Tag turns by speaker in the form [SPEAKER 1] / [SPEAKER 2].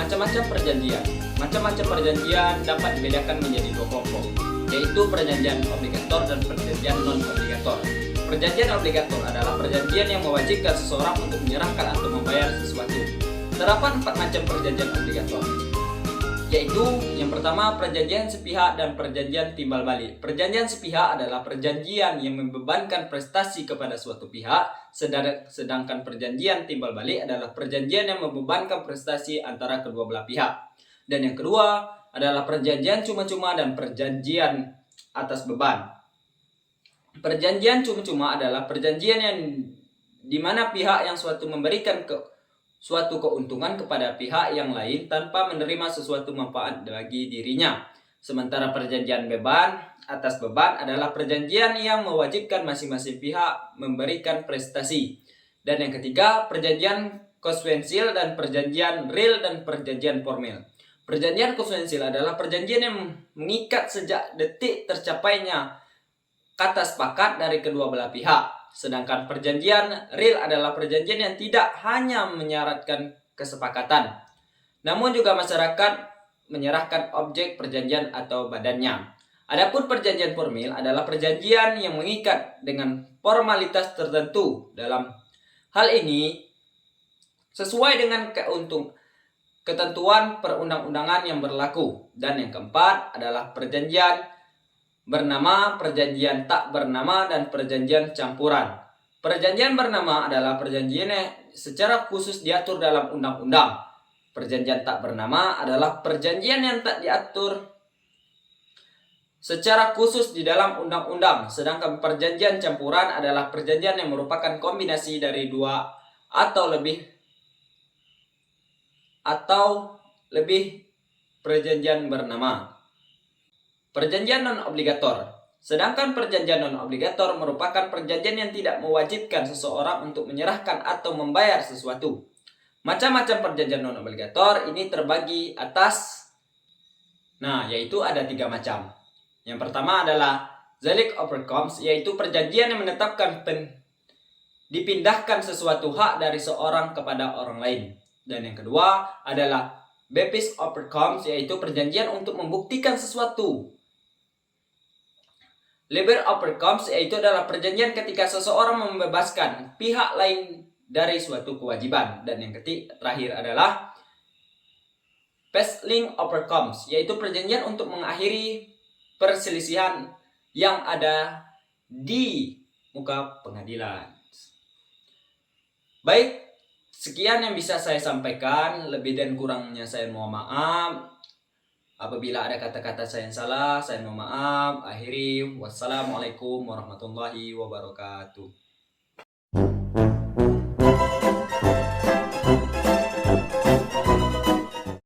[SPEAKER 1] Macam-macam perjanjian. Macam-macam perjanjian dapat dibedakan menjadi dua kelompok, yaitu perjanjian obligator dan perjanjian non-obligator. Perjanjian obligator adalah perjanjian yang mewajibkan seseorang untuk menyerahkan atau membayar sesuatu. Terdapat 4 macam perjanjian obligator, yaitu yang pertama perjanjian sepihak dan perjanjian timbal balik. Perjanjian sepihak adalah perjanjian yang membebankan prestasi kepada suatu pihak, sedangkan perjanjian timbal balik adalah perjanjian yang membebankan prestasi antara kedua belah pihak. Dan yang kedua adalah perjanjian cuma-cuma dan perjanjian atas beban. Perjanjian cuma-cuma adalah perjanjian yang dimana pihak yang suatu memberikan suatu keuntungan kepada pihak yang lain tanpa menerima sesuatu manfaat bagi dirinya. Sementara perjanjian beban atas beban adalah perjanjian yang mewajibkan masing-masing pihak memberikan prestasi. Dan yang ketiga, perjanjian konsensual dan perjanjian real dan perjanjian formal. Perjanjian konsensual adalah perjanjian yang mengikat sejak detik tercapainya kata sepakat dari kedua belah pihak. Sedangkan perjanjian real adalah perjanjian yang tidak hanya menyaratkan kesepakatan, namun juga masyarakat menyerahkan objek perjanjian atau badannya. Adapun perjanjian formal adalah perjanjian yang mengikat dengan formalitas tertentu. Dalam hal ini sesuai dengan ketentuan perundang-undangan yang berlaku. Dan yang keempat adalah perjanjian bernama, perjanjian tak bernama, dan perjanjian campuran. Perjanjian bernama adalah perjanjian yang secara khusus diatur dalam undang-undang. Perjanjian tak bernama adalah perjanjian yang tak diatur secara khusus di dalam undang-undang. Sedangkan perjanjian campuran adalah perjanjian yang merupakan kombinasi dari dua atau lebih perjanjian bernama. Perjanjian non-obligator. Sedangkan perjanjian non-obligator merupakan perjanjian yang tidak mewajibkan seseorang untuk menyerahkan atau membayar sesuatu. Macam-macam perjanjian non-obligator ini terbagi atas, yaitu ada 3 macam. Yang pertama adalah Zelig overcomes, yaitu perjanjian yang menetapkan dipindahkan sesuatu hak dari seorang kepada orang lain. Dan yang kedua adalah Bepis overcomes, yaitu perjanjian untuk membuktikan sesuatu. Liber overcomes, yaitu adalah perjanjian ketika seseorang membebaskan pihak lain dari suatu kewajiban. Dan yang terakhir adalah Pesling overcomes, yaitu perjanjian untuk mengakhiri perselisihan yang ada di muka pengadilan. Baik, sekian yang bisa saya sampaikan. Lebih dan kurangnya saya mohon maaf. Apabila ada kata-kata saya yang salah, saya mohon maaf. Akhiri, wassalamualaikum warahmatullahi wabarakatuh.